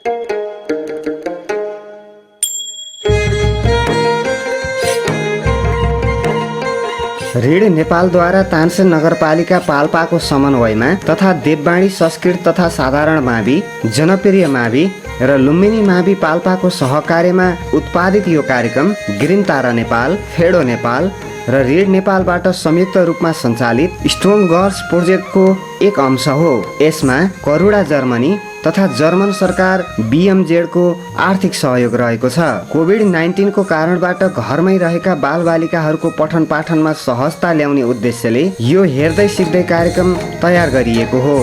ऋण नेपालद्वारा तानसेन नगरपालिका पाल्पाको समन्वयमा तथा देववाणी संस्कृत तथा साधारण मावि, जनप्रिय मावि र लुम्बिनी मावि पाल्पाको सहकार्यमा उत्पादित यो कार्यक्रम ग्रिन तारा नेपाल, फेडो नेपाल र ऋण नेपालबाट संयुक्त रूपमा सञ्चालित स्ट्रङ गर्ल्स प्रोजेक्टको एक अंश हो। यसमा करुणा जर्मनी तथा जर्मन सरकार BMZ को आर्थिक सहयोग रहेको छ। कोभिड-19 को कारणबाट घरमै रहेका बालबालिकाहरूको पठन पाठनमा सहजता ल्याउने उद्देश्यले यो हेर्दै सिक्दै कार्यक्रम तयार गरिएको हो।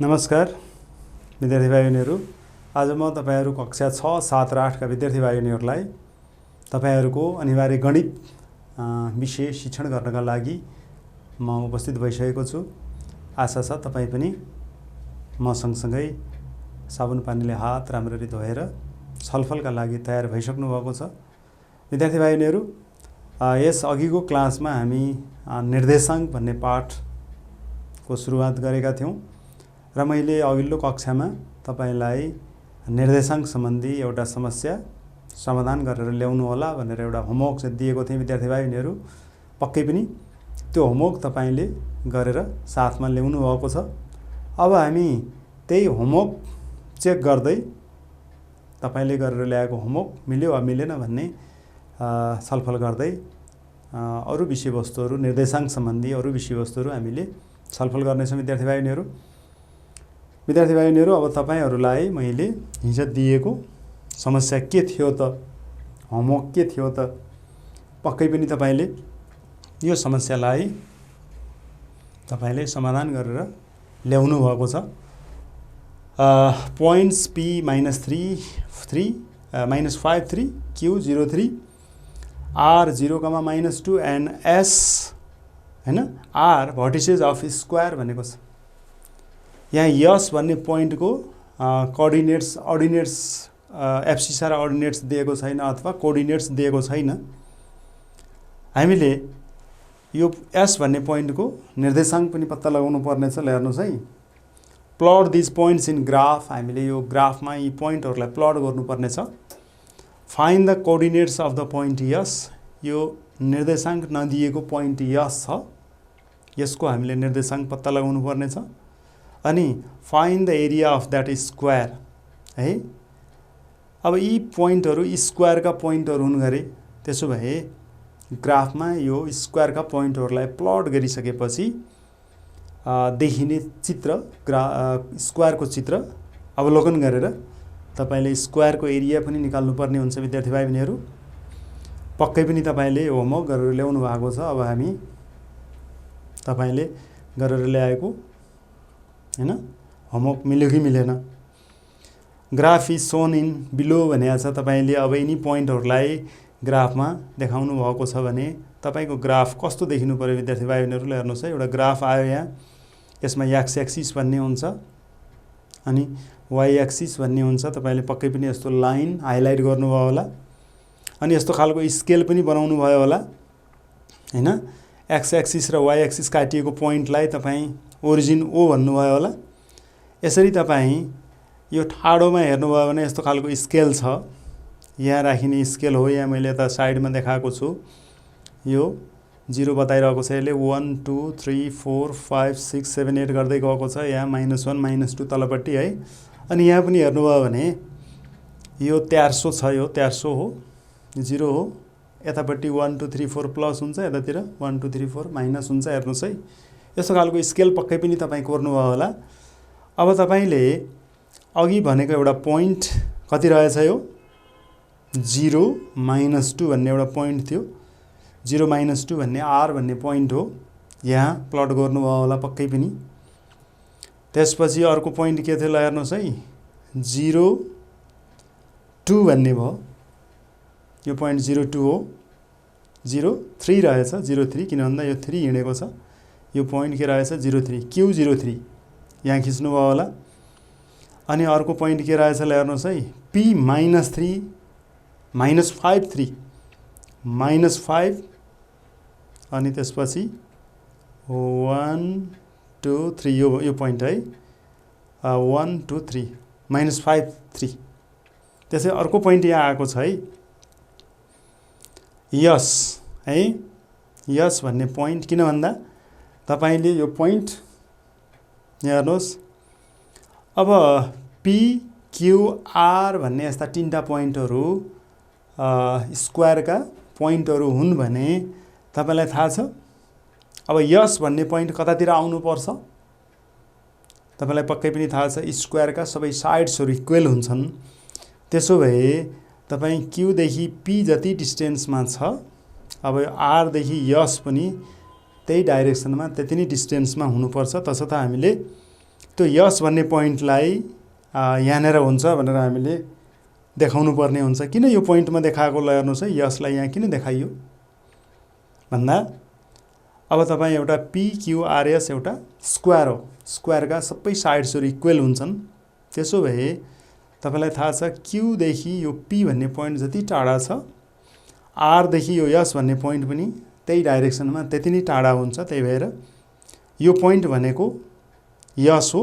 नमस्कार विद्यार्थी भाइ बहिनीहरू, आज म तपाईहरु कक्षा 6, 7 र 8 का विद्यार्थी भाइ बहिनीहरूलाई तपाईहरुको अनिवार्य गणित विषय शिक्षण गर्नका लागि म उपस्थित भइसकेको छु। आशा छ तपाई पनि म सँगसँगै साबुन पानीले हात राम्ररी धोएर छलफलका लागि तयार भइसक्नु भएको छ। विद्यार्थी भाइ बहिनीहरू, यस अघिको क्लासमा हामी निर्देशांक भन्ने पाठको सुरुवात गरेका थियौं र मैले अघिल्लो कक्षामा तपाईलाई निर्देशांक सम्बन्धी एउटा समस्या समाधान गरेर ल्याउनु होला भनेर एउटा होमवर्क चाहिँ दिएको थिएँ। विद्यार्थी भाइ बहिनीहरू, पक्कै पनि त्यो होमवर्क तपाईले गरेर साथमा ल्याउनु भएको छ। अब हामी त्यही होमवर्क चेक गर्दै तपाईले गरेर ल्याएको होमवर्क मिल्यो वा मिलेन भन्ने छलफल गर्दै अरु विषयवस्तुहरू, निर्देशांक सम्बन्धी अरु विषयवस्तुहरू हामीले छलफल गर्नेछौँ। विद्यार्थी भाइ बहिनीहरू, अब तपाईहरुलाई मैले हिजो दिएको समस्या के थियो त, होमवर्क के थियो त, पक्कै पनि तपाईले यो समस्यालाई तपाईले समाधान गरेर ल्याउनु भएको छ। Points P -3 Q 03 R 0,-2 and S हैन R vertices of square भनेको छ। यहाँ यस भन्ने पोइन्टको अर्डिनेट्स एब्सिसा र अर्डिनेट्स दिएको छैन अथवा कोअर्डिनेट्स दिएको छैन। हामीले यो S भन्ने पोइन्टको निर्देशांक पनि पत्ता लगाउनु पर्ने छ। हेर्नुस् है, plot this points in graph. हामीले यो ग्राफमा यी पोइन्टहरूलाई प्लट गर्नुपर्ने छ। Find the coordinates of the point S। यो निर्देशांक नदिएको पोइन्ट S छ, यसको हामीले निर्देशांक पत्ता लगाउनु पर्ने छ। अनि find the area of that square है। अब यी पोइन्टहरू स्क्वायरका पोइन्टहरू हुन् गरे, त्यसो भए ग्राफमा यो स्क्वायरका पोइन्टहरूलाई प्लट गरिसकेपछि देखिने चित्र, स्क्वायरको चित्र अवलोकन गरेर तपाईले स्क्वायरको एरिया पनि निकाल्नु पर्ने हुन्छ। विद्यार्थी भाइ बहिनीहरू, पक्कै पनि तपाईले होमवर्क गरेर ल्याउनु भएको छ। अब हामी तपाईले गरेर ल्याएको हैन होमवर्क मिल्यो कि मिलेन। Graph is shown in below भनेको छ। तपाईले अब यिनी पोइन्टहरूलाई ग्राफमा देखाउनु भएको छ भने तपाईको ग्राफ कस्तो देखिनु पर्यो विद्यार्थी भाइ बहिनीहरूले? हेर्नुस् है, एउटा ग्राफ आयो यहाँ, यसमा एक्स एक्सिस भन्ने हुन्छ अनि वाई एक्सिस भन्ने हुन्छ। तपाईले पक्कै पनि यस्तो लाइन हाइलाइट गर्नुभयो होला अनि यस्तो खालको स्केल पनि बनाउनु भयो होला हैन। एक्स एक्सिस र वाई एक्सिस काटिएको पोइन्टलाई तपाई ओरिजिन O भन्नुभयो होला। यसरी तपाई यो ठाडोमा हेर्नुभयो भने यस्तो खालको स्केल छ, यहाँ राखिने स्केल हो। यहाँ मैले यता साइडमा देखाएको छु, यो 0 बताइरहेको छ। यसले 1 2 3 4 5 6 7 8 गर्दै गएको छ। यहाँ -1 -2 तलपट्टि है। अनि यहाँ पनि हेर्नुभयो भने यो 300 छ, यो 300 हो, 0 हो। यतापट्टि 1 2 3 4 प्लस हुन्छ, यतातिर 1 2 3 4 माइनस हुन्छ। हेर्नुस् है, यस्तो खालको स्केल पक्कै पनि तपाई कोर्नुभयो होला। अब तपाईले अघि भनेको एउटा पोइन्ट कति रहेछ? यो 0 -2 भन्ने एउटा पोइन्ट थियो। 0 -2 भन्ने R भन्ने पोइन्ट हो। यहाँ प्लट गर्नुभयो होला पक्कै पनि। त्यसपछि अर्को पोइन्ट के थियो ल हेर्नुस् है, 0 2 भन्ने भयो। यो पोइन्ट 0 2 हो। 0 3 रहेछ, 0 3 किन भन्दा यो 3 हिँडेको छ। यो पोइन्ट के रहेछ? 0 3 Q 0 3 यहाँ खिच्नु भयो होला। अनि अर्को पोइन्ट के रहेछ ल हेर्नुस् है, P -3 -5 3 -5 अनि त्यसपछि 1 2 3 यो पोइन्ट है 1 2 3 -5 3। त्यसै अर्को पोइन्ट यहाँ आएको छ है यस है यस भन्ने पोइन्ट किन भन्दा तपाईले यो पोइन्ट यहाँ हेर्नुहोस् अब पी क्यू आर भन्ने यस्ता तीनटा पोइन्टहरू स्क्वायरका पोइन्टहरू हुन् भने तपाईलाई थाहा छ अब यस भन्ने पोइन्ट कतातिर आउनु पर्छ तपाईलाई पक्कै पनि थाहा छ स्क्वायरका सबै साइड्सहरू इक्वल हुन्छन् त्यसो भए तपाई क्यू देखि पी जति डिस्टेन्समा छ अब आर देखि यस पनि त्यही डाइरेक्सनमा त्यति नै डिस्टेन्समा हुनुपर्छ तसर्थ हामीले त्यो यस भन्ने पोइन्टलाई यहाँनेर हुन्छ भनेर हामीले देखाउनु पर्ने हुन्छ किन यो पोइन्टमा देखाएको ल हेर्नुस् है यसलाई यहाँ किन देखाइयो भन्दा अब तपाई एउटा PQRS एउटा स्क्वायर हो स्क्वायरका सबै साइड्सहरू इक्वल हुन्छन् त्यसो भए तपाईलाई थाहा छ Q देखि यो P भन्ने पोइन्ट जति टाढा छ R देखि यो S भन्ने पोइन्ट पनि त्यही डाइरेक्सनमा त्यति नै टाढा हुन्छ त्यही भएर यो पोइन्ट भनेको यस हो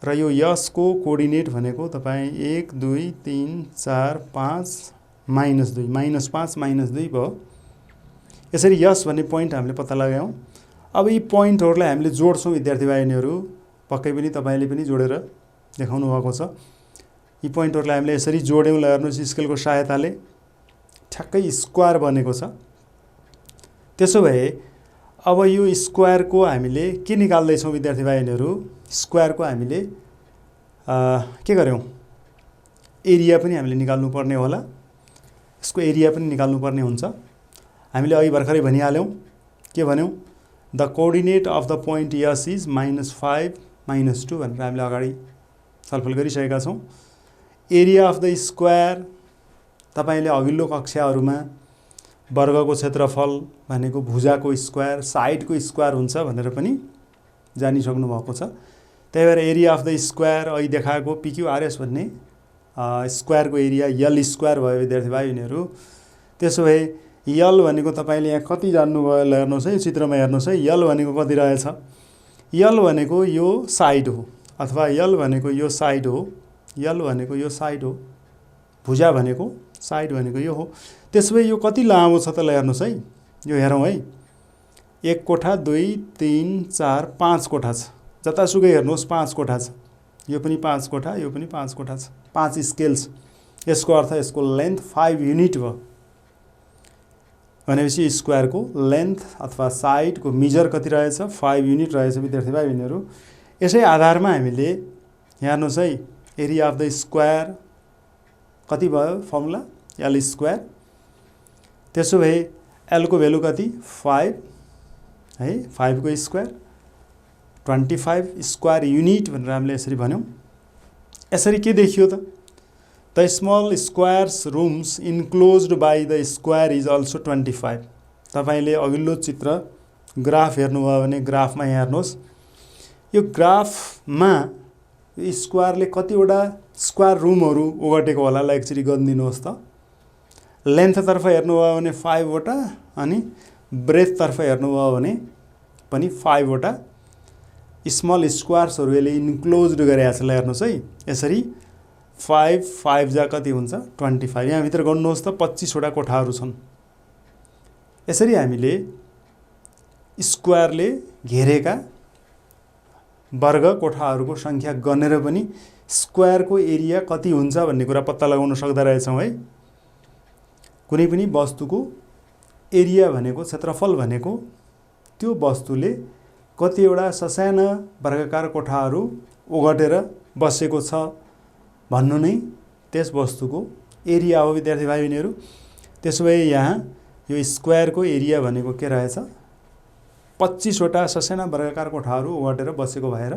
र यो यस को कोअर्डिनेट भनेको तपाई 1 2 3 4 5 -2 -5 -2 भयो यसरी यस भन्ने पोइन्ट हामीले पत्ता लगायौं अब यी पोइन्टहरुलाई हामीले जोड्छौं विद्यार्थी भाइनीहरु पक्कै पनि तपाईले पनि जोडेर देखाउनु भएको छ यी पोइन्टहरुलाई हामीले यसरी जोड्यौं ल हेर्नुस् स्केलको सहायताले ठ्याक्कै स्क्वायर बनेको छ त्यसो भए अब यो स्क्वायरको हामीले के निकाल्दै छौं विद्यार्थी भाइनीहरु स्क्वायरको हामीले के गर्यौं एरिया पनि हामीले निकाल्नु पर्ने होला यसको एरिया पनि निकाल्नु पर्ने हुन्छ हामीले अघि भर्खरै भनिहाल्यौं के भन्यौं the coordinate of the point S is -5 -2 भनेर हामीले अगाडि छलफल गरिसकेका छौं एरिया अफ द स्क्वायर तपाईले अघिल्लो कक्षाहरुमा वर्गको क्षेत्रफल भनेको भुजाको स्क्वायर साइडको स्क्वायर हुन्छ भनेर पनि जानिसक्नु भएको छ त्यही भएर एरिया अफ द स्क्वायर अघि देखाएको PQRS भन्ने स्क्वायरको एरिया L स्क्वायर भयो विद्यार्थी भाइहरुहरू त्यसो भए L भनेको तपाईले यहाँ कति जान्नु भयो ल हेर्नुस् है चित्रमा हेर्नुस् है L भनेको कति रहेछ L भनेको यो साइड हो अथवा L भनेको यो साइड हो L भनेको यो साइड हो भुजा भनेको साइड भनेको यो हो त्यसैले यो कति लामो छ त ल हेर्नुस् है यो हेरौं है 1 कोठा 2 3 4 5 कोठा छ जतासुकै हेर्नुस् 5 कोठा छ यो पनि 5 कोठा यो पनि 5 कोठा छ 5 स्केल्स यसको अर्थ यसको लेन्थ 5 युनिट भयो भनेपछि स्क्वायरको लेन्थ अथवा साइडको मेजर कति रहेछ 5 युनिट रहेछ विद्यार्थी भाइहरुहरू यसै आधारमा हामीले हेर्नुस् है एरिया अफ द स्क्वायर कति भयो फर्मुला L स्क्वायर त्यसो भए L को भ्यालु कति 5 है 5 को स्क्वायर 25 स्क्वायर युनिट भनेर हामीले यसरी भन्यौं यसरी के देखियो त The small square's rooms enclosed by the square is also 25 तपाईले अघिल्लो चित्र ग्राफ हेर्नुभयो भने ग्राफमा यहाँ हेर्नुस् यो ग्राफमा यो स्क्वायरले कतिवटा स्क्वायर रुमहरु ओगटेको होला ल एकचोटी गरिदिनुहोस् त लेन्थ तर्फ हेर्नुभयो भने 5 वटा अनि ब्रेथ तर्फ हेर्नुभयो भने पनि 5 वटा स्मल स्क्वायर्सहरु यसले इन्क्लोज्ड गरेको छ ल हेर्नुस् है यसरी 5 5 जा कति हुन्छ 25 यहाँ भित्र गर्नुहोस् त 25 वटा कोठाहरु छन् यसरी हामीले स्क्वायरले घेरेका वर्ग कोठाहरुको संख्या गनेर पनि स्क्वायरको एरिया कति हुन्छ भन्ने कुरा पत्ता लगाउन सक्दा रहेछौं है कुनै पनि वस्तुको एरिया भनेको क्षेत्रफल भनेको त्यो वस्तुले कतिवटा ससाना वर्गाकार कोठाहरु ओगटेर बसेको छ भन्नु नै त्यस वस्तुको एरिया हो विद्यार्थी भाइबहिनीहरु त्यसोभए यहाँ यो स्क्वायरको एरिया भनेको के रहेछ 25 वटा ससाना वर्गाकार कोठाहरु ओगटेर बसेको भएर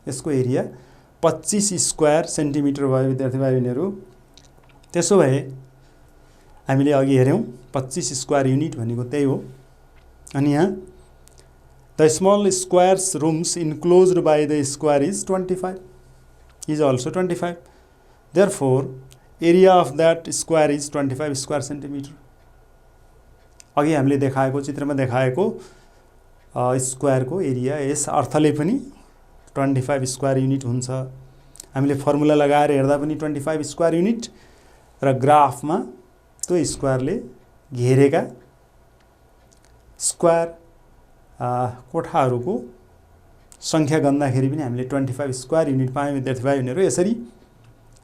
यसको एरिया 25 स्क्वायर सेन्टिमिटर भयो विद्यार्थी भाइबहिनीहरु त्यसो भए हामीले अघि हेर्यौं 25 स्क्वायर युनिट भनेको त्यही हो अनि यहाँ the small squares rooms enclosed by the square is 25 is also 25 therefore area of that square is 25 square centimeter अघि हामीले देखाएको चित्रमा देखाएको स्क्वायरको एरिया यस अर्थले पनि 25 स्क्वायर युनिट हुन्छ। हामीले फर्मुला लगाएर हेर्दा पनि 25 स्क्वायर युनिट र ग्राफमा त्यो स्क्वायरले घेरेका स्क्वायर कोठाहरूको संख्या गन्दाखेरि पनि हामीले 25 स्क्वायर युनिट पायौँ विद्यार्थी भाइ बहिनीहरू। यसरी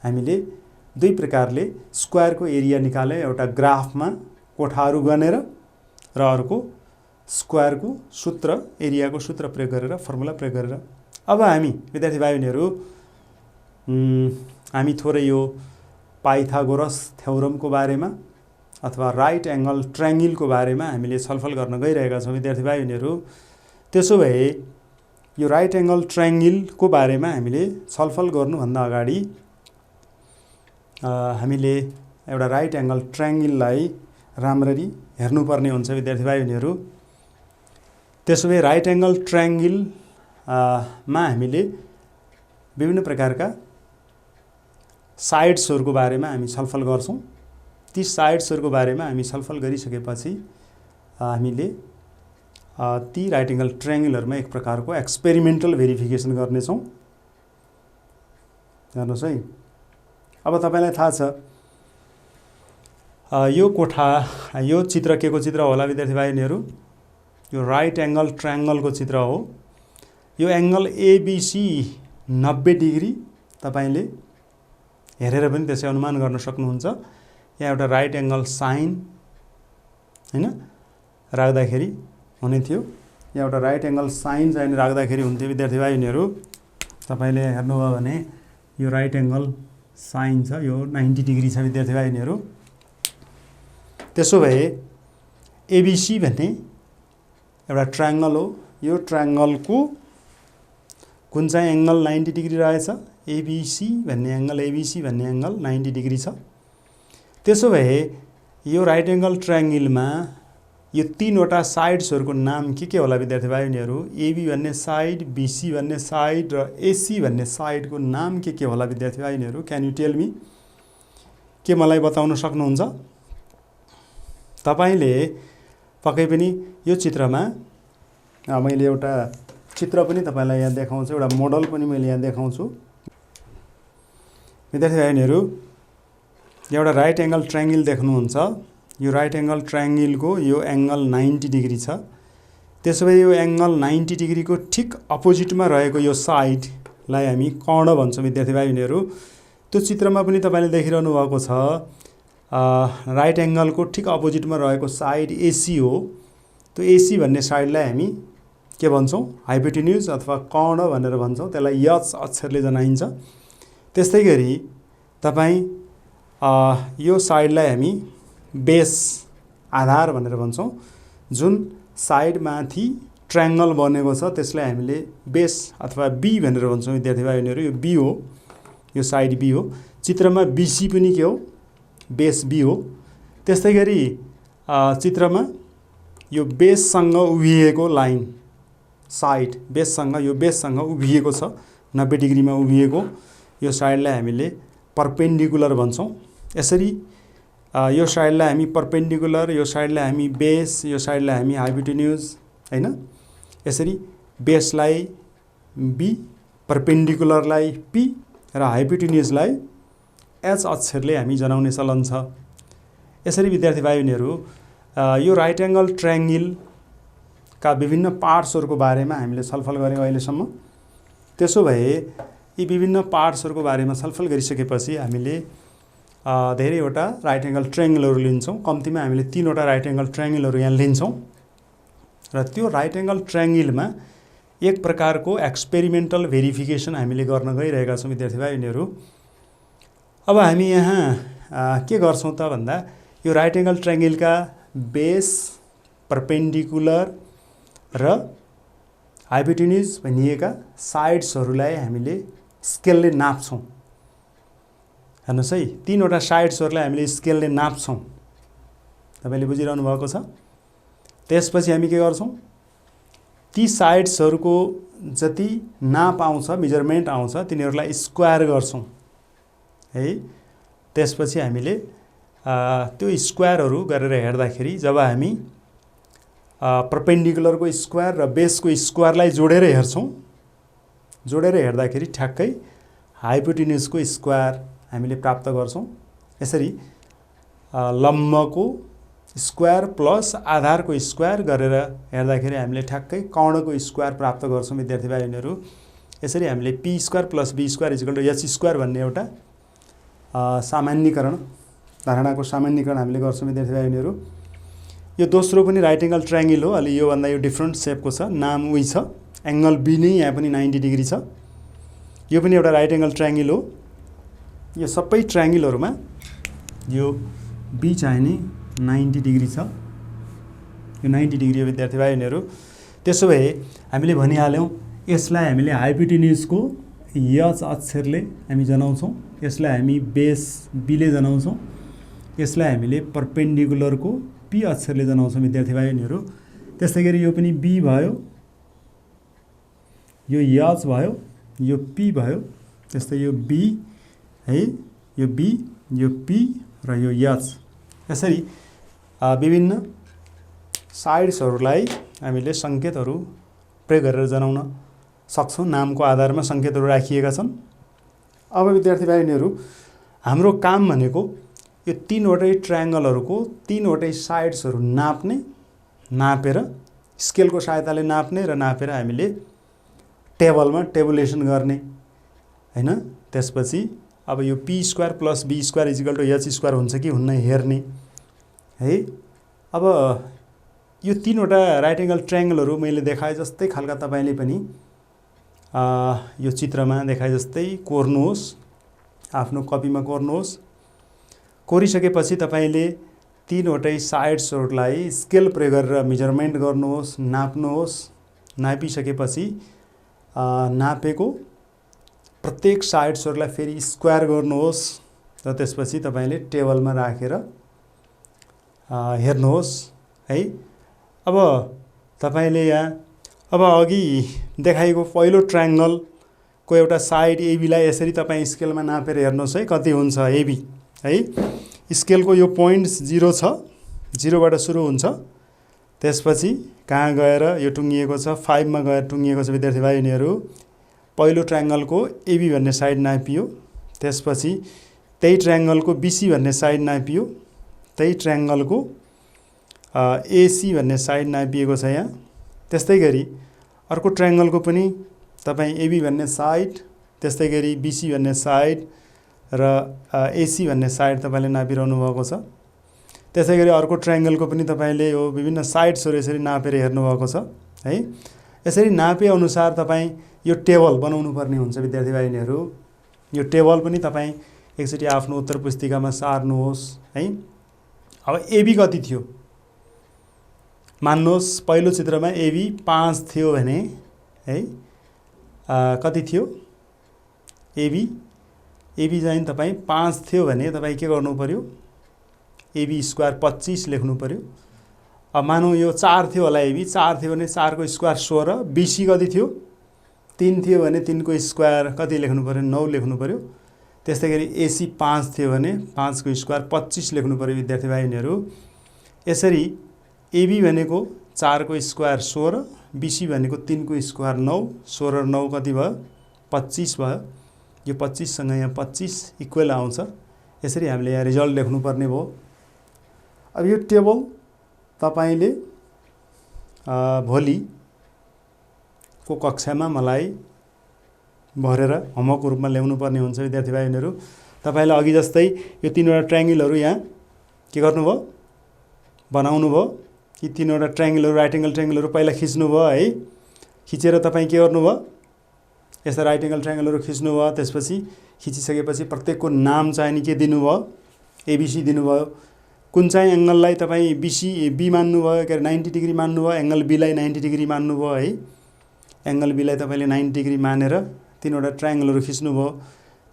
हामीले दुई प्रकारले स्क्वायरको एरिया निकाल्यौँ, एउटा ग्राफमा कोठाहरू गनेर र अर्को स्क्वायरको सूत्र एरियाको सूत्र प्रयोग गरेर फर्मुला प्रयोग गरेर। अब हामी विद्यार्थी भाइ बहिनीहरू हामी थोरै यो पाइथागोरस थ्योरमको बारेमा अथवा राइट एङ्गल ट्रायङ्गलको बारेमा हामीले छलफल गर्न गइरहेका छौँ विद्यार्थी भाइ बहिनीहरू। त्यसो भए यो राइट एङ्गल ट्रायङ्गलको बारेमा हामीले छलफल गर्नुभन्दा अगाडि हामीले एउटा राइट एङ्गल ट्रायङ्गललाई राम्ररी हेर्नुपर्ने हुन्छ विद्यार्थी भाइ बहिनीहरू। त्यसो भए राइट एङ्गल ट्रायङ्गल मा हामीले विभिन्न प्रकारका साइड्सहरूको बारेमा हामी छलफल गर्छौँ। ती साइड्सहरूको बारेमा हामी छलफल गरिसकेपछि हामीले ती राइट एङ्गल ट्रायङ्गलहरुमा एक प्रकारको एक्सपेरिमेन्टल भेरिफिकेसन गर्नेछौँ। हेर्नुहोस् है, अब तपाईलाई थाहा छ यो कोठा यो चित्र के को चित्र होला विद्यार्थी भाइ बहिनीहरू? यो राइट एङ्गल ट्रायङ्गलको चित्र हो। यो एङ्गल एबिसी 90 डिग्री तपाईले हेरेर पनि त्यसै अनुमान गर्न सक्नुहुन्छ। यहाँ एउटा राइट एङ्गल साइन हैन राख्दाखेरि हुने थियो। यहाँ एउटा राइट एङ्गल साइन चाहिँ राख्दाखेरि हुन्थ्यो विद्यार्थी भाइ बहिनीहरू। तपाईले हेर्नुभयो भने यो राइट एङ्गल साइन छ, यो 90 डिग्री छ विद्यार्थी भाइ बहिनीहरू। त्यसो भए एबिसी भन्ने एउटा ट्रायङ्गल हो। यो ट्रायङ्गलको कुन चाहिँ एङ्गल 90 डिग्री रहेछ? एबिसी भन्ने एङ्गल 90 डिग्री छ। त्यसो भए यो राइट एङ्गल ट्रायङ्गलमा यो तीनवटा साइड्सहरूको नाम के होला विद्यार्थी भाइ बहिनीहरू? एबी भन्ने साइड, बीसी भन्ने साइड र एसी भन्ने साइडको नाम के होला विद्यार्थी भाइ बहिनीहरू? Can you tell me? के मलाई बताउन सक्नुहुन्छ? तपाईले पक्कै पनि यो चित्रमा मैले एउटा चित्र पनि तपाईलाई यहाँ देखाउँछु, एउटा मोडल पनि मैले यहाँ देखाउँछु। विद्यार्थी भाइ बहिनीहरू, एउटा राइट एङ्गल ट्रायङ्गल देख्नुहुन्छ। यो राइट एङ्गल ट्रायङ्गलको यो एङ्गल 90 डिग्री छ। त्यसो भए यो एङ्गल 90 डिग्रीको ठिक अपोजिटमा रहेको यो साइडलाई हामी कर्ण भन्छौँ विद्यार्थी भाइ बहिनीहरू। त्यो चित्रमा पनि तपाईले देखिरहनु भएको छ राइट एङ्गलको ठिक अपोजिटमा रहेको साइड एसी हो। त्यो एसी भन्ने साइडलाई हामी के भन्छौँ? हाइपोटेन्युज अथवा कर्ण भनेर भन्छौँ। त्यसलाई यच अक्षरले जनाइन्छ। त्यस्तै गरी तपाईँ यो साइडलाई हामी बेस आधार भनेर भन्छौँ। जुन साइडमाथि ट्रायङ्गल बनेको छ त्यसलाई हामीले बेस अथवा बी भनेर भन्छौँ विद्यार्थी भाइ बहिनीहरू। यो बी हो, यो साइड बी हो। चित्रमा बीसी पनि के हो? बेस बी हो। त्यस्तै गरी चित्रमा यो बेससँग उभिएको लाइन साइड यो बेससँग उभिएको छ, 90 डिग्रीमा उभिएको। यो साइडलाई हामीले परपेन्डिकुलर भन्छौँ। यसरी यो साइडलाई हामी परपेन्डिकुलर, यो साइडलाई हामी बेस, यो साइडलाई हामी हाइपोटेन्युज हैन। यसरी बेसलाई बी, परपेन्डिकुलरलाई पी र हाइपोटेन्युजलाई एच अक्षरले हामी जनाउने चलन छ। यसरी विद्यार्थी भाइ बहिनीहरू यो राइट एङ्गल ट्रायङ्गलका विभिन्न पार्ट्सहरूको बारेमा हामीले छलफल गऱ्यौँ अहिलेसम्म। त्यसो भए यी विभिन्न पार्ट्सहरूको बारेमा छलफल गरिसकेपछि हामीले धेरैवटा राइट एङ्गल ट्रायङ्गलहरू लिन्छौँ। कम्तीमा हामीले 3वटा राइट एङ्गल ट्रायङ्गलहरू यहाँ लिन्छौँ र त्यो राइट एङ्गल ट्रायङ्गलमा एक प्रकारको एक्सपेरिमेन्टल भेरिफिकेसन हामीले गर्न गइरहेका छौँ विद्यार्थी भाइ बहिनीहरू। अब हामी यहाँ के गर्छौँ त भन्दा यो राइट एङ्गल ट्रायङ्गलका बेस, परपेन्डिकुलर र हाइपोटेन्युज भनिएका साइड्सहरूलाई हामीले स्केलले नाप्छौँ। हेर्नुहोस् है, 3वटा साइड्सहरूलाई हामीले स्केलले नाप्छौँ। तपाईले बुझिरहनु भएको छ। त्यसपछि हामी के गर्छौँ? ती साइड्सहरूको जति नाप आउँछ, मेजरमेन्ट आउँछ, तिनीहरूलाई स्क्वायर गर्छौँ है। त्यसपछि हामीले त्यो स्क्वायरहरू गरेर हेर्दाखेरि जब हामी पर्पेन्डिकुलरको स्क्वायर र बेसको स्क्वायरलाई जोडेर हेर्छौँ। जोडेर हेर्दाखेरि ठ्याक्कै हाइपोटेन्युजको स्क्वायर हामीले प्राप्त गर्छौँ। यसरी लम्बको स्क्वायर प्लस आधारको स्क्वायर गरेर हेर्दाखेरि हामीले ठ्याक्कै कर्णको स्क्वायर प्राप्त गर्छौँ विद्यार्थी भाइ बहिनीहरू। यसरी हामीले P square plus B square equal to H square भन्ने एउटा सामान्यीकरण धारणाको सामान्यीकरण हामीले गर्छौँ विद्यार्थी भाइ बहिनीहरू। यो दोस्रो पनि राइट एङ्गल ट्रायङ्गल हो। अलि योभन्दा यो डिफ्रेन्ट सेपको छ, नाम उही छ, एङ्गल बी नै यहाँ पनि 90 डिग्री छ। यो पनि एउटा राइट एङ्गल ट्रायङ्गल हो। यो सबै ट्रायङ्गलहरूमा यो बी चाहिने 90 डिग्री छ। यो 90 डिग्री हो विद्यार्थी भाइ बहिनीहरू। त्यसो भए हामीले भनिहाल्यौँ यसलाई हामीले हाइपोटेन्युजको एच अक्षरले हामी जनाउँछौँ, यसलाई हामी बेस बीले जनाउँछौँ, यसलाई हामीले पर्पेन्डिकुलरको पी अक्षरले जनाउँछौँ विद्यार्थी भाइ बहिनीहरू। त्यस्तै गरी यो पनि बी भयो, यो एच भयो, यो पी भयो, त्यस्तै यो बी है, यो बी, यो पी र यो एच। यसरी विभिन्न साइड्सहरूलाई हामीले सङ्केतहरू प्रयोग गरेर जनाउन सक्छौँ। नामको आधारमा सङ्केतहरू राखिएका छन्। अब विद्यार्थी भाइ बहिनीहरू हाम्रो काम भनेको यो तीनवटै ट्रायङ्गलहरूको तीनवटै साइड्सहरू नाप्ने, नापेर स्केलको सहायताले नाप्ने र नापेर हामीले टेबलमा टेबुलेसन गर्ने हैन। त्यसपछि अब यो P square plus B square equal to H square हुन्छ कि हुन्न हेर्ने है। अब यो तीनवटा राइट एङ्गल ट्रायङ्गलहरू मैले देखाए जस्तै खालका तपाईँले पनि यो चित्रमा देखाए जस्तै कोर्नुहोस्, आफ्नो कपीमा कोर्नुहोस्। कोरिसकेपछि तपाईँले तीनवटै साइड्सहरूलाई स्केल प्रयोग गरेर मेजरमेन्ट गर्नुहोस्, नाप्नुहोस्। नापिसकेपछि नापेको प्रत्येक साइड्सहरूलाई फेरि स्क्वायर गर्नुहोस् र त्यसपछि तपाईँले टेबलमा राखेर हेर्नुहोस् है। अब तपाईँले यहाँ अब अघि देखाएको पहिलो ट्रायङ्गलको एउटा साइड एबीलाई यसरी तपाईँ स्केलमा नापेर हेर्नुहोस् है, कति हुन्छ एबी है। स्केलको यो पोइन्ट 0 छ, 0बाट सुरु हुन्छ, त्यसपछि कहाँ गएर यो टुङ्गिएको छ 5 मा गएर टुङ्गिएको छ विद्यार्थी भाइ बहिनीहरू। पहिलो ट्रायङ्गलको एबी भन्ने साइड नापियो, त्यसपछि त्यही ट्रायङ्गलको बीसी भन्ने साइड नापियो, त्यही ट्रायङ्गलको एसी भन्ने साइड नापिएको छ यहाँ। त्यस्तै गरी अर्को ट्रायङ्गलको पनि तपाईँ एबी भन्ने साइड, त्यस्तै गरी बीसी भन्ने साइड र एसी भन्ने साइड तपाईँले नापिरहनु भएको छ। त्यसै गरी अर्को ट्रायङ्गलको पनि तपाईँले यो विभिन्न साइड्सहरू यसरी नापेर हेर्नुभएको छ है। यसरी नापे अनुसार तपाईँ यो टेबल बनाउनु पर्ने हुन्छ विद्यार्थी भाइ बहिनीहरू। यो टेबल पनि तपाईँ एकचोटि आफ्नो उत्तर पुस्तिकामा सार्नुहोस् है। अब एबी कति थियो मान्नुहोस्, पहिलो चित्रमा एबी 5 थियो भने है, कति थियो एबी चाहिँ तपाईँ 5 थियो भने तपाईँ के गर्नु पर्यो, एबी स्क्वायर 25 लेख्नु पर्यो। अब मानौँ यो 4 थियो होला, एबी 4 थियो भने 4 को स्क्वायर 16, बीसी कति थियो 3 थियो भने 3 को स्क्वायर कति लेख्नु पर्यो 9 लेख्नु पर्यो। त्यस्तै गरी एसी 5 थियो भने 5 को स्क्वायर 25 लेख्नु पर्यो विद्यार्थी भाइ बहिनीहरू। यसरी एबी भनेको 4 को स्क्वायर 16, बीसी भनेको 3 को स्क्वायर 9, 16 र 9 कति भयो 25 भयो। यो 25 सँग यहाँ 25 इक्वल आउँछ। यसरी हामीले यहाँ रिजल्ट लेख्नु पर्ने भयो। अब यो टेबल तपाईले भोलिको कक्षामा मलाई भरेर होमवर्कको रूपमा ल्याउनु पर्ने हुन्छ विद्यार्थी भाइ बहिनीहरू। तपाईले अघि जस्तै यो तीनवटा ट्रायङ्गलहरू यहाँ के गर्नुभयो, बनाउनु भयो। यी तीनवटा ट्रायङ्गलहरू राइट एङ्गल ट्रायङ्गलहरू पहिला खिच्नु भयो है। खिचेर तपाईँ के गर्नुभयो, यस्ता राइट एङ्गल ट्रायङ्गलहरू खिच्नुभयो। त्यसपछि खिचिसकेपछि प्रत्येकको नाम चाहिने के दिनुभयो, एबिसी दिनुभयो। कुन चाहिँ एङ्गललाई तपाईँ बी मान्नुभयो, के अरे 90 डिग्री मान्नुभयो, एङ्गल बीलाई 90 डिग्री मान्नुभयो है। एङ्गल बीलाई तपाईँले 90 डिग्री मानेर तीनवटा ट्रायङ्गलहरू खिच्नुभयो।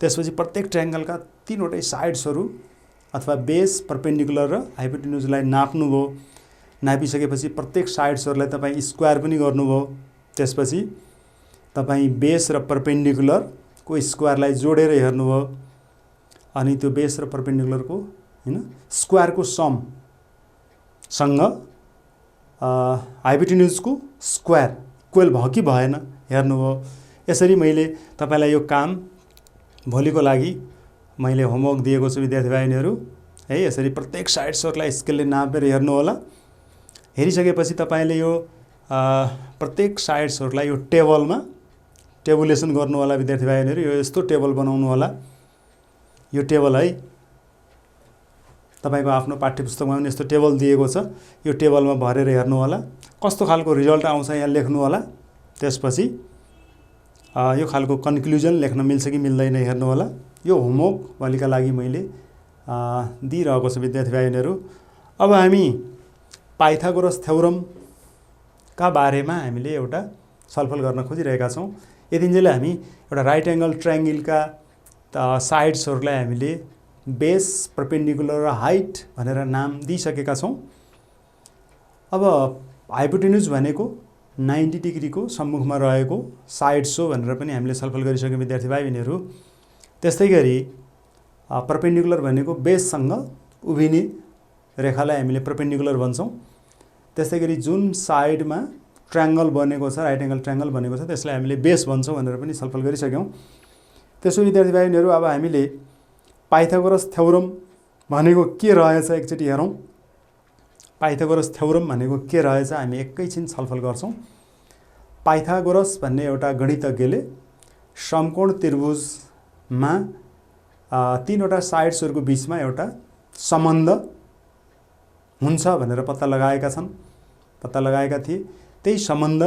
त्यसपछि प्रत्येक ट्रायङ्गलका तीनवटै साइड्सहरू अथवा बेस, पर्पेन्डिकुलर र हाइपोटेन्युजलाई नाप्नुभयो। नापिसकेपछि प्रत्येक साइड्सहरूलाई तपाईँ स्क्वायर पनि गर्नुभयो। त्यसपछि तपाईँ बेस र पर्पेन्डिकुलरको स्क्वायरलाई जोडेर हेर्नुभयो। अनि त्यो बेस र पर्पेन्डिकुलरको हैन स्क्वायरको समसँग हाइपोटेन्युजको स्क्वायर इक्वल भयो कि भएन हेर्नुभयो। यसरी मैले तपाईलाई यो काम भोलिको लागि मैले होमवर्क दिएको छु विद्यार्थी भाइनीहरू है। यसरी प्रत्येक साइड्सहरूलाई स्केलले नापेर हेर्नु होला। हेरिसकेपछि तपाईले यो प्रत्येक साइड्सहरूलाई यो टेबलमा टेबुलेसन गर्नु होला विद्यार्थी भाइनीहरू। यो यस्तो टेबल बनाउनु होला। यो टेबल है तपाईको आफ्नो पाठ्यपुस्तकमा पनि यस्तो टेबल दिएको छ। यो टेबलमा भरेर हेर्नु होला कस्तो खालको रिजल्ट आउँछ यहाँ लेख्नु होला। त्यसपछि यो खालको कन्क्लुजन लेख्न मिल्छ कि मिल्दैन हेर्नु होला। यो होमवर्क भोलिका लागि मैले दिइरहेको छु विद्यार्थी भाइनीहरू। अब हामी पाइथागोरस थ्योरमका बारेमा हामीले एउटा छलफल गर्न खोजिरहेका छौँ। यतिन्जेल हामी एउटा राइट एङ्गल ट्रायङ्गलका साइड्सहरूलाई हामीले बेस, परपेन्डिकुलर र हाइट भनेर नाम दिइसकेका छौँ। अब हाइपोटेन्युज भनेको 90 डिग्रीको सम्मुखमा रहेको साइड्स हो भनेर पनि हामीले छलफल गरिसक्यौँ विद्यार्थी भाइबहिनीहरू। त्यस्तै गरी परपेन्डिकुलर भनेको बेससँग उभिने रेखालाई हामीले परपेन्डिकुलर भन्छौँ। त्यस्तै गरी जुन साइडमा ट्रायङ्गल बनेको छ, राइट एङ्गल ट्रायङ्गल बनेको छ, त्यसलाई हामीले बेस भन्छौँ भनेर पनि छलफल गरिसक्यौँ। त्यसो विद्यार्थी भाइबहिनीहरू अब हामीले पाइथागोरस थ्योरम भनेको के रहेछ एकचोटि हेरौँ। पाइथागोरस थ्योरम भनेको के रहेछ हामी एकैछिन छलफल गर्छौँ। पाइथागोरस भन्ने एउटा गणितज्ञले समकोण त्रिभुजमा तीनवटा साइड्सहरूको बिचमा एउटा सम्बन्ध हुन्छ भनेर पत्ता लगाएका थिए। त्यही सम्बन्ध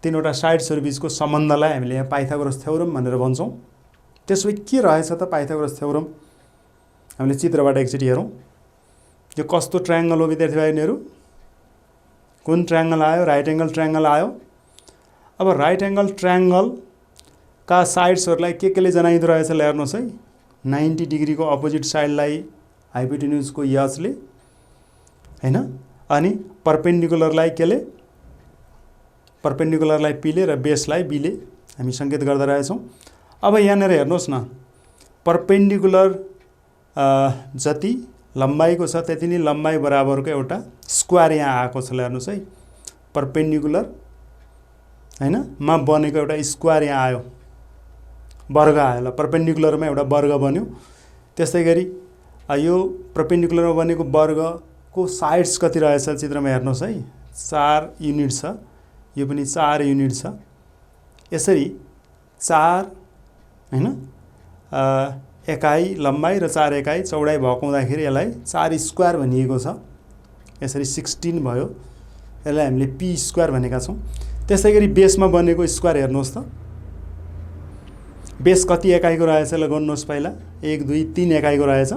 तीनवटा साइड्सहरू बिचको सम्बन्धलाई हामीले यहाँ पाइथागोरस थ्योरम भनेर भन्छौँ। त्यसो के रहेछ त पाइथागोरस थ्योरम? हामीले चित्रबाट एकचोटि हेरौँ। यो कस्तो ट्रायङ्गल हो विद्यार्थी भाइनीहरू? कुन ट्रायङ्गल आयो? राइट एङ्गल ट्रायङ्गल आयो। अब राइट एङ्गल ट्रायङ्गलका साइड्सहरूलाई केले जनाइदो रहेछ हेर्नुहोस् है। 90 डिग्रीको अपोजिट साइडलाई हाइपोटेन्युजको एचले हैन, अनि परपेन्डिकुलरलाई केले? परपेन्डिकुलरलाई पीले र बेसलाई बीले हामी सङ्केत गर्दा रहेछौँ। अब यहाँनिर हेर्नुहोस् न, परपेन्डिकुलर जति लम्बाइको छ त्यति नै लम्बाइ बराबरको एउटा स्क्वायर यहाँ आएको छ हेर्नुहोस् है। परपेन्डिकुलर हैन मा बनेको एउटा स्क्वायर यहाँ आयो, वर्ग आयो ल। परपेन्डिकुलरमा एउटा वर्ग बन्यो। त्यस्तै गरी यो परपेन्डिकुलरमा बनेको वर्गको साइड्स कति रहेछ चित्रमा हेर्नुहोस् है। 4 युनिट छ, यो पनि 4 युनिट छ। यसरी 4 हैन एकाइ लम्बाइ र 4 एकाइ चौडाइ भएको हुँदाखेरि यसलाई 4 स्क्वायर भनिएको छ। यसरी 16 भयो। यसलाई हामीले पी स्क्वायर भनेका छौँ। त्यस्तै गरी बेसमा बनेको स्क्वायर हेर्नुहोस् त। बेस कति एकाइको रहेछ ल गर्नुहोस् पहिला। 1 2 3 एकाइको रहेछ।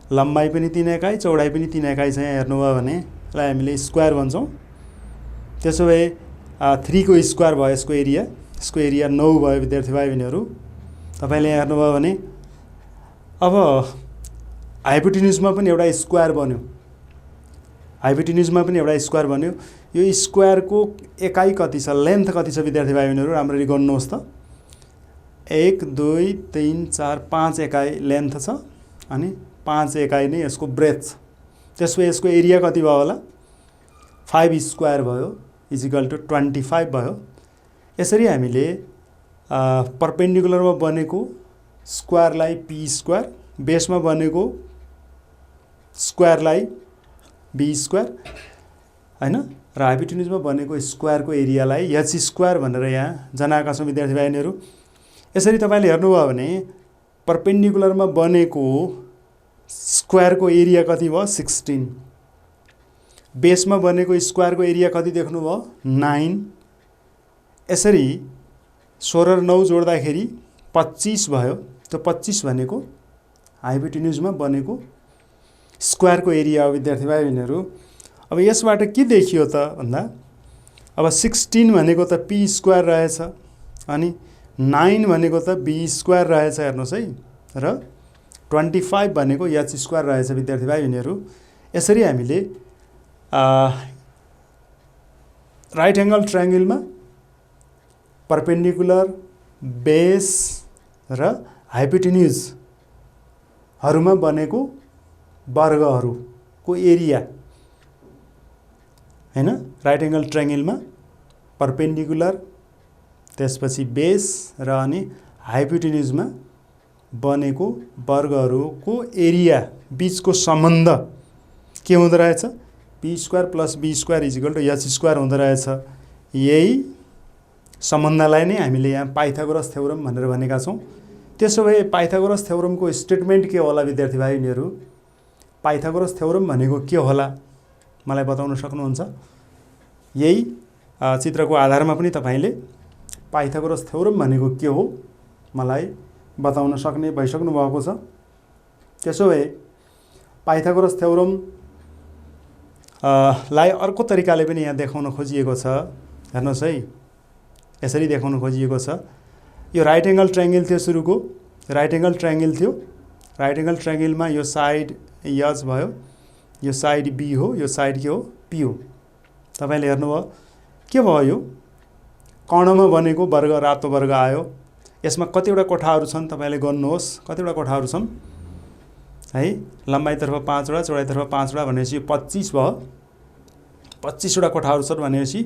लम्बाइ पनि 3 एकाइ, चौडाइ पनि 3 एकाइ छ। यहाँ हेर्नुभयो भने यसलाई हामीले स्क्वायर भन्छौँ। त्यसो भए 3 को स्क्वायर भयो यसको एरिया। यसको एरिया 9 भयो विद्यार्थी भाइबहिनीहरू। तपाईले यहाँ हेर्नुभयो भने अब हाइपोटेन्युजमा पनि एउटा स्क्वायर बन्यो। हाइपोटेन्युजमा पनि एउटा स्क्वायर बन्यो। यो स्क्वायरको एकाइ कति छ, लेन्थ कति छ विद्यार्थी भाइबहिनीहरू? राम्ररी गर्नुहोस् त। 1 2 3 4 5 एकाइ लेन्थ छ अनि 5 एकाइ नै यसको ब्रेथ छ। त्यसो यसको एरिया कति भयो होला? 5 स्क्वायर भयो इजिकल टु 25 भयो। यसरी हामीले परपेन्डिकुलरमा बनेको स्क्वायरलाई पी स्क्वायर, बेसमा बनेको स्क्वायरलाई बी स्क्वायर हैन, र हाइपोटेन्युजमा बनेको स्क्वायरको एरियालाई एच स्क्वायर भनेर यहाँ जनाएका छौँ विद्यार्थी भाइनीहरू। यसरी तपाईले हेर्नुभयो भने परपेन्डिकुलरमा बनेको स्क्वायरको एरिया कति भयो? 16। बेसमा बनेको स्क्वायरको एरिया कति देख्नुभयो? 9। यसरी 16 र 9 जोड्दाखेरि 25 भयो। त्यो 25 भनेको हाइपोटेन्युजमा बनेको स्क्वायरको एरिया हो विद्यार्थी भाइबहिनीहरू। अब यसबाट के देखियो त भन्दा, अब 16 भनेको त पी स्क्वायर रहेछ अनि 9 भनेको त बी स्क्वायर रहेछ हेर्नुहोस् है, र 25 भनेको एच स्क्वायर रहेछ विद्यार्थी भाइबहिनीहरू। यसरी हामीले राइट एङ्गल ट्रायङ्गलमा परपेन्डिकुलर, बेस र हाइपोटेन्युजहरूमा बनेको वर्गहरूको एरिया हैन, राइट एङ्गल ट्रायङ्गलमा परपेन्डिकुलर, त्यसपछि बेस र अनि हाइपोटेन्युजमा बनेको वर्गहरूको एरिया बीचको सम्बन्ध के हुँदो रहेछ, P square plus B square is equal to H square हुँदो रहेछ। यही सम्बन्धलाई नै हामीले यहाँ पाइथागोरस थ्योरम भनेर भनेका छौँ। त्यसो भए पाइथागोरस थ्योरमको स्टेटमेन्ट के होला विद्यार्थी भाइ यिनीहरू? पाइथागोरस थ्योरम भनेको के होला मलाई बताउन सक्नुहुन्छ? यही चित्रको आधारमा पनि तपाईले पाइथागोरस थ्योरम भनेको के हो मलाई बताउन सक्ने भइसक्नु भएको छ। त्यसो भए पाइथागोरस थ्योरम लाई अर्को तरिकाले पनि यहाँ देखाउन खोजिएको छ। हेर्नुहोस् है, यसरी देखाउन खोजिएको छ। यो राइट एङ्गल ट्रायङ्गल थियो, सुरुको राइट एङ्गल ट्रायङ्गल थियो। राइट एङ्गल ट्रायङ्गलमा यो साइड एच भयो, यो साइड बी हो, यो साइड के हो, पी हो। तपाईले हेर्नुभयो के भयो, यो कर्णमा बनेको वर्ग रातो वर्ग आयो। यसमा कतिवटा कोठाहरू छन् तपाईले गर्नुहोस्, कतिवटा कोठाहरू छन् है, लम्बाइतर्फ 5 वटा चौडाइतर्फ 5 वटा भनेपछि 25 भयो। 25 वटा कोठाहरू छन् भनेपछि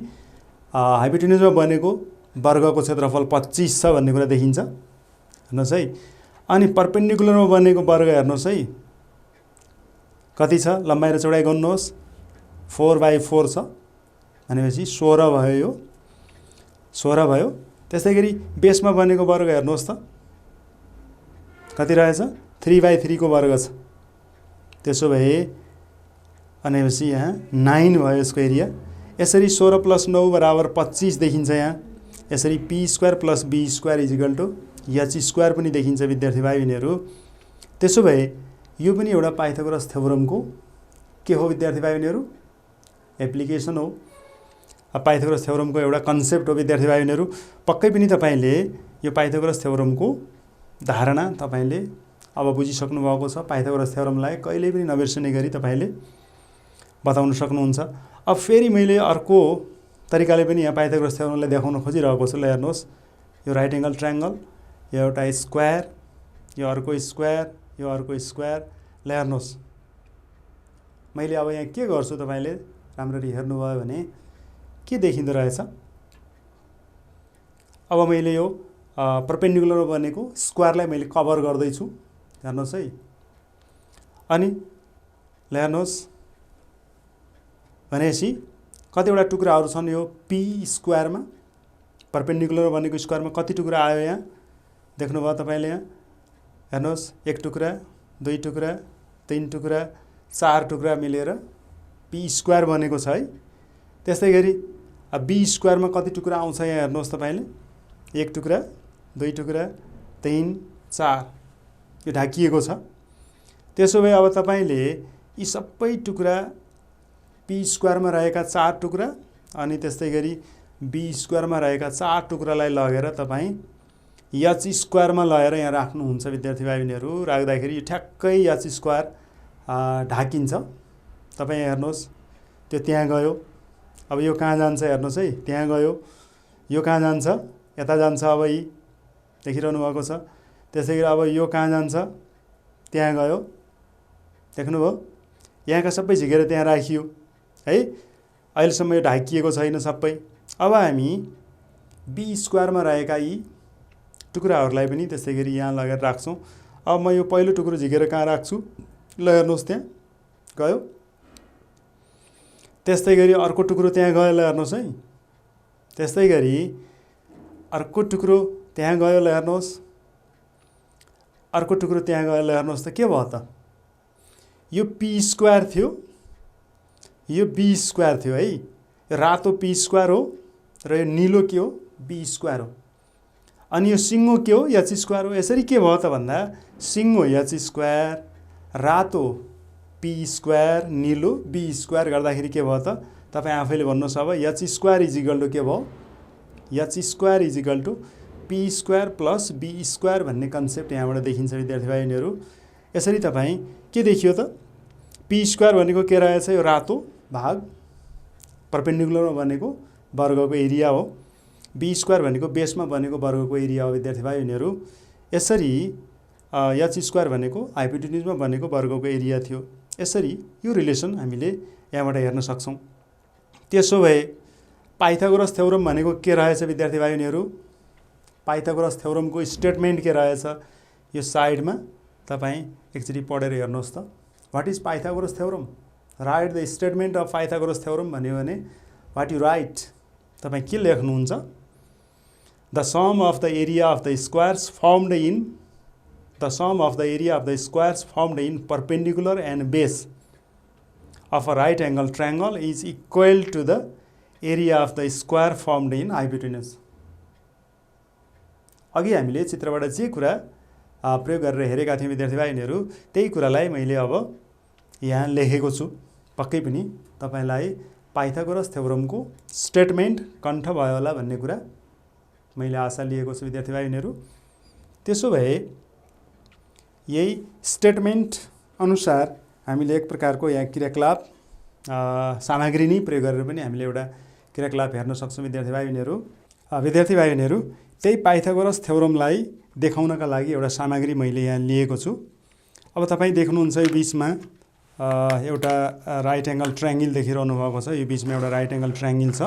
हाइपोटेन्युजमा बनेको वर्गको क्षेत्रफल 25 छ भन्ने कुरा देखिन्छ। हेर्नुहोस् है, अनि परपेन्डिकुलरमा बनेको वर्ग हेर्नुहोस् है कति छ, लम्बाइ र चौडाइ गर्नुहोस्, 4/4 छ भनेपछि 16 भयो, यो 16 भयो। त्यसै गरी बेसमा बनेको वर्ग हेर्नुहोस् त कति रहेछ, 3/3 को वर्ग छ। त्यसो भए भनेपछि यहाँ 9 भयो यसको एरिया। यसरी 16 + 9 = 25 देखिन्छ यहाँ। यसरी P square plus B square is equal to H square पनि देखिन्छ विद्यार्थी भाइ बहिनीहरू। त्यसो भए यो पनि एउटा पाइथागोरस थ्योरमको के हो विद्यार्थी भाइ बहिनीहरू, एप्लिकेसन हो। पाइथागोरस थ्योरमको एउटा कन्सेप्ट हो विद्यार्थी भाइ बहिनीहरू। पक्कै पनि तपाईले यो पाइथागोरस थ्योरमको धारणा तपाईले अब बुझिसक्नु भएको छ। पाइथागोरस थ्योरमलाई कहिल्यै पनि नबिर्सने गरी तपाईले बताउन सक्नुहुन्छ। अब फेरि मैले अर्को तरिकाले पनि यहाँ पाइथागोरस थ्योरमलाई देखाउन खोजिरहेको छु। ल हेर्नुहोस्, यो राइट एङ्गल ट्रायङ्गल, यो एउटा स्क्वायर, यो अर्को स्क्वायर, यो अर्को स्क्वायर। ल हेर्नुहोस्, मैले अब यहाँ के गर्छु तपाईले राम्ररी हेर्नुभयो भने के देखिँदो रहेछ। अब मैले यो परपेन्डिकुलरमा बनेको स्क्वायरलाई मैले कभर गर्दैछु। हेर्नुहोस् है, अनि ल हेर्नुहोस् भनेपछि कतिवटा टुक्राहरू छन् यो पी स्क्वायरमा, परपेन्डिकुलरमा बनेको स्क्वायरमा कति टुक्रा आयो यहाँ देख्नुभयो तपाईले। यहाँ हेर्नुहोस्, 1 टुक्रा, 2 टुक्रा, 3 टुक्रा, 4 टुक्रा मिलेर पी स्क्वायर बनेको छ है। त्यस्तै गरी बी स्क्वायरमा कति टुक्रा आउँछ यहाँ हेर्नुहोस् तपाईले, 1 टुक्रा, 2 टुक्रा, 3, 4, यो ढाकिएको छ। त्यसो भए अब तपाईले यी सबै टुक्रा पी स्क्वायरमा रहेका 4 टुक्रा अनि त्यस्तै गरी बी स्क्वायरमा रहेका 4 टुक्रालाई लगेर तपाईँ एच स्क्वायरमा लगेर यहाँ राख्नुहुन्छ विद्यार्थी भाइ बहिनीहरू। राख्दाखेरि यो ठ्याक्कै एच स्क्वायर ढाकिन्छ। तपाईँ हेर्नुहोस्, त्यो त्यहाँ गयो। अब यो कहाँ जान्छ हेर्नुहोस् है, त्यहाँ गयो। यो कहाँ जान्छ, यता जान्छ। अब यी देखिरहनु भएको छ। त्यसै गरी अब यो कहाँ जान्छ, त्यहाँ गयो। देख्नुभयो, यहाँका सबै झिकेर त्यहाँ राखियो है। अहिलेसम्म यो ढाकिएको छैन सबै। अब हामी बी स्क्वायरमा रहेका यी टुक्राहरूलाई पनि त्यस्तै गरी यहाँ लगेर राख्छौँ। अब म यो पहिलो टुक्रो झिकेर कहाँ राख्छु, ल हेर्नुहोस् त्यहाँ गयो। त्यस्तै गरी अर्को टुक्रो त्यहाँ गयो, ल हेर्नुहोस् है। त्यस्तै गरी अर्को टुक्रो त्यहाँ गयो, ल हेर्नुहोस्। अर्को टुक्रो त्यहाँ गयो, ल हेर्नुहोस् त के भयो त, यो पी स्क्वायर थियो, यो बी स्क्वायर थियो है। रातो पी स्क्वायर हो र यो निलो के हो, बी स्क्वायर हो। अनि यो सिङ्गो के हो, एच स्क्वायर हो। यसरी के भयो त भन्दा सिङ्गो एच स्क्वायर, रातो पी स्क्वायर, निलो बी स्क्वायर गर्दाखेरि के भयो त, तपाईँ आफैले भन्नुहोस्। अब एच स्क्वायर इजिकल टु के भयो, H square is equal to P square plus B square भन्ने कन्सेप्ट यहाँबाट देखिन्छ विद्यार्थी भाइहरू। यसरी तपाईँ के देखियो त, पी स्क्वायर भनेको के रहेछ, यो रातो भाग परपेन्डिकुलरमा बनेको वर्गको एरिया हो। बी स्क्वायर भनेको बेसमा बनेको वर्गको एरिया हो विद्यार्थी भाइ बहिनीहरू। यसरी एच स्क्वायर भनेको हाइपोटेन्युजमा बनेको वर्गको एरिया थियो। यसरी यो रिलेसन हामीले यहाँबाट हेर्न सक्छौँ। त्यसो भए पाइथागोरस थ्योरम भनेको के रहेछ विद्यार्थी भाइ बहिनीहरू? पाइथागोरस थ्योरमको स्टेटमेन्ट के रहेछ? यो साइडमा तपाईँ एकचोटि पढेर हेर्नुहोस् त। What is Pythagoras theorem? Write the statement of Pythagoras theorem भन्यो भने व्हाट यु राइट? तपाईँ के लेख्नुहुन्छ? The sum of the area of the squares formed in perpendicular and base of a right angle triangle is equal to the area of the square formed in hypotenuse. अघि हामीले चित्रबाट जे कुरा प्रयोग गरेर हेरेका थियौँ विद्यार्थी भाइहरू, त्यही कुरालाई मैले अब यहाँ लेखेको छु। पक्कै पनि तपाईलाई पाइथागोरस थ्योरमको स्टेटमेन्ट कण्ठ भयो होला भन्ने कुरा मैले आशा लिएको छु विद्यार्थी भाइहरू। त्यसो भए यही स्टेटमेन्ट अनुसार हामीले एक प्रकारको यहाँ क्रियाकलाप सामग्री नै प्रयोग गरेर पनि हामीले एउटा क्रियाकलाप हेर्न सक्छौँ विद्यार्थी भाइ बहिनीहरू। त्यही पाइथागोरस थ्योरमलाई देखाउनका लागि एउटा सामग्री मैले यहाँ लिएको छु। अब तपाईँ देख्नुहुन्छ यो बिचमा एउटा राइट एङ्गल ट्रायङ्गल देखिरहनु भएको छ। यो बिचमा एउटा राइट एङ्गल ट्रायङ्गल छ।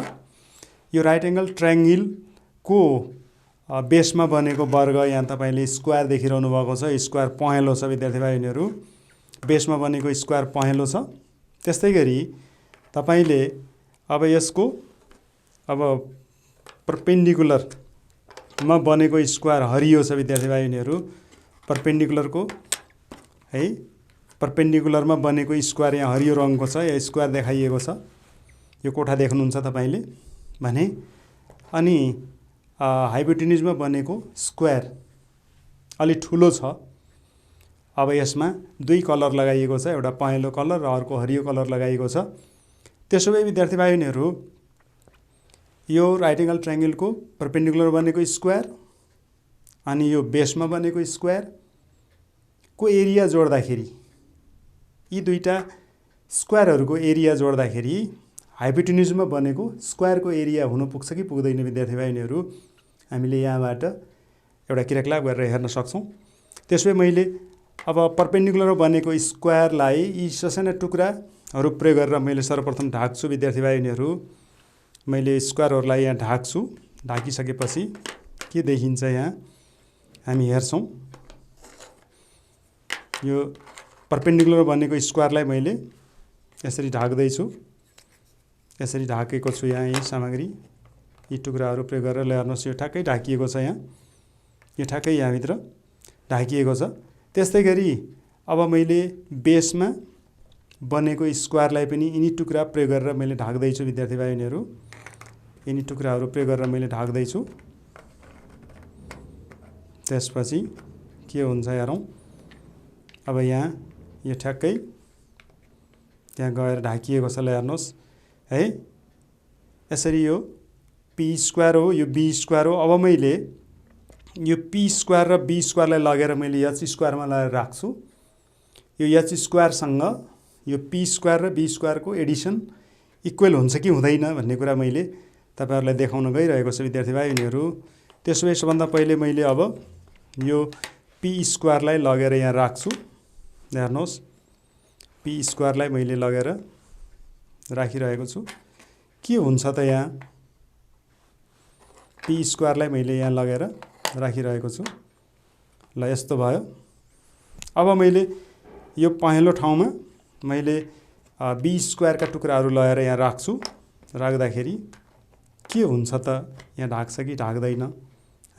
यो राइट एङ्गल ट्रायङ्गलको बेसमा बनेको वर्ग यहाँ तपाईले स्क्वायर देखिरहनु भएको छ। स्क्वायर पहेँलो छ विद्यार्थी भाइ बहिनीहरू। बेसमा बनेको स्क्वायर पहेँलो छ। त्यस्तै गरी तपाईले अब यसको पर्पेन्डिकुलरमा बनेको स्क्वायर हरियो छ विद्यार्थी भाइ बहिनीहरू। पर्पेन्डिकुलरमा बनेको स्क्वायर यहाँ हरियो रङको छ। यहाँ स्क्वायर देखाइएको छ। यो कोठा देख्नुहुन्छ तपाईले भने। अनि हाइपोटेन्युजमा बनेको स्क्वायर अलि ठुलो छ। अब यसमा दुई कलर लगाइएको छ, एउटा पहेँलो कलर र अर्को हरियो कलर लगाइएको छ। त्यसो भए विद्यार्थी भाइ बहिनीहरू, यो राइट एङ्गल ट्रायङ्गलको पर्पेन्डिकुलर बनेको स्क्वायर अनि यो बेसमा बनेको स्क्वायरको एरिया जोड्दाखेरि, यी दुईटा स्क्वायरहरूको एरिया जोड्दाखेरि हाइपोटेन्युजमा बनेको स्क्वायरको एरिया हुन पुग्छ कि पुग्दैन विद्यार्थी भाइ बहिनीहरू? हामीले यहाँबाट एउटा क्रियाकलाप गरेर हेर्न सक्छौँ। त्यसो भए मैले अब पर्पेन्डिकुलरमा बनेको स्क्वायरलाई यी ससाना टुक्राहरू प्रयोग गरेर मैले सर्वप्रथम ढाक्छु विद्यार्थी भाइ बहिनीहरू। मैले स्क्वायरहरूलाई यहाँ ढाक्छु। ढाकिसकेपछि के देखिन्छ यहाँ हामी हेर्छौँ। यो पर्पेन्डिकुलर बनेको स्क्वायरलाई मैले यसरी ढाक्दैछु। यसरी ढाकेको छु यहाँ यी सामग्री, यी टुक्राहरू प्रयोग गरेर हेर्नुहोस्। यो ठ्याक्कै ढाकिएको छ। यो ठ्याक्कै यहाँभित्र ढाकिएको छ। त्यस्तै गरी अब मैले बेसमा बनेको स्क्वायरलाई पनि यिनी टुक्रा प्रयोग गरेर मैले ढाक्दैछु विद्यार्थी भाइ बहिनीहरू। यिनी टुक्राहरू प्रयोग गरेर मैले ढाक्दैछु। त्यसपछि के हुन्छ हेरौँ। अब यहाँ यो ठ्याक्कै त्यहाँ गएर ढाकिएको छ। ल हेर्नुहोस् है, यसरी यो पी स्क्वायर हो, यो बी स्क्वायर हो। अब मैले यो पी स्क्वायर र बी स्क्वायरलाई लगेर मैले एच स्क्वायरमा लगेर राख्छु। यो एच स्क्वायरसँग यो पी स्क्वायर र बी स्क्वायरको एडिसन इक्वल हुन्छ कि हुँदैन भन्ने कुरा मैले तपाईहरुलाई देखाउन गइरहेको छु विद्यार्थी भाइ बहिनीहरू। त्यसो भए सबभन्दा पहिले मैले अब यो पी स्क्वायरलाई लगेर यहाँ राख्छु। हेर्नुहोस्, पी स्क्वायरलाई मैले लगेर राखिरहेको छु। के हुन्छ त यहाँ पी स्क्वायरलाई मैले यहाँ लगेर राखिरहेको छु। ल यस्तो भयो। अब मैले यो पहेँलो ठाउँमा मैले बी स्क्वायरका टुक्राहरू लगेर यहाँ राख्छु। राख्दाखेरि के हुन्छ त, यहाँ ढाक्छ कि ढाक्दैन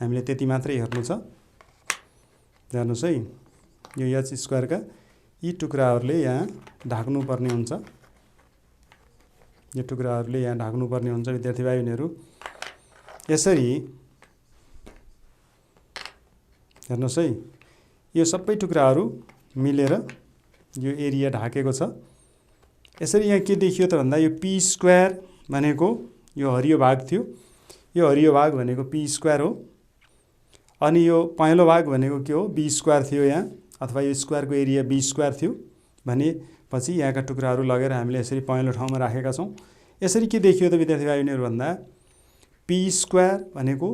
हामीले त्यति मात्रै हेर्नु छ। हेर्नुहोस् है, यो एच स्क्वायरका यी टुक्राहरूले यहाँ ढाक्नुपर्ने हुन्छ। यो टुक्राहरूले यहाँ ढाक्नुपर्ने हुन्छ विद्यार्थी भाइ बहिनीहरू। यसरी हेर्नुहोस् है, यो सबै टुक्राहरू मिलेर यो एरिया ढाकेको छ। यसरी यहाँ के देखियो त भन्दा यो पी स्क्वायर भनेको यो हरियो भाग थियो। यो हरियो भाग भनेको पी स्क्वायर हो। अनि यो पहेँलो भाग भनेको के हो, बी स्क्वायर थियो यहाँ, अथवा यो स्क्वायरको एरिया बी स्क्वायर थियो भनेपछि यहाँका टुक्राहरू लगेर हामीले यसरी पहेँलो ठाउँमा राखेका छौँ। यसरी के देखियो त विद्यार्थी भाइ बहिनीहरू भन्दा पी स्क्वायर भनेको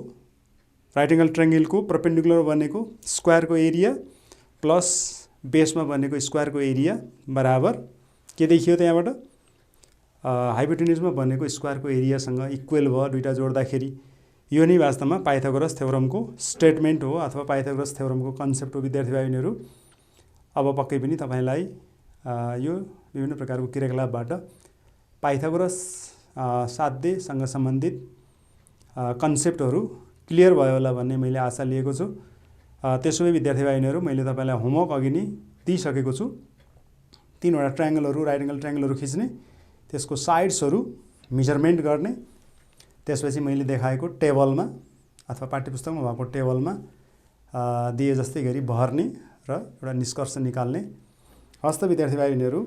राइट एङ्गल ट्रायङ्गलको परपेन्डिकुलर बनेको स्क्वायरको एरिया प्लस बेसमा बनेको स्क्वायरको एरिया बराबर के देखियो त यहाँबाट हाइपोटेन्युजमा बनेको स्क्वायरको एरियासँग इक्वल भयो दुईटा जोड्दाखेरि। यो नै वास्तवमा पाइथागोरस थ्योरमको स्टेटमेन्ट हो अथवा पाइथागोरस थ्योरमको कन्सेप्ट हो। विद्यार्थी भाइबहिनीहरू, अब पक्कै पनि तपाईँलाई यो विभिन्न प्रकारको क्रियाकलापबाट पाइथागोरस साध्यसँग सम्बन्धित कन्सेप्टहरू क्लियर भयो होला भन्ने मैले आशा लिएको छु। त्यसो भए विद्यार्थी भाइबहिनीहरू, मैले तपाईँलाई होमवर्क अघि नै दिइसकेको छु। 3वटा ट्रायङ्गलहरू, राइट एङ्गल ट्रायङ्गलहरू खिच्ने, त्यसको साइड्सहरू मेजरमेन्ट गर्ने, त्यसपछि मैले देखाएको टेबलमा अथवा पाठ्यपुस्तकमा भएको टेबलमा दिए जस्तै गरी भर्ने र एउटा निष्कर्ष निकाल्ने। हस्त विद्यार्थी भाइबहिनीहरू,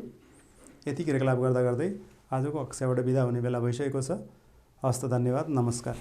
यति क्रियाकलाप गर्दा गर्दै आजको कक्षाबाट बिदा हुने बेला भइसकेको छ। हस्त, धन्यवाद, नमस्कार।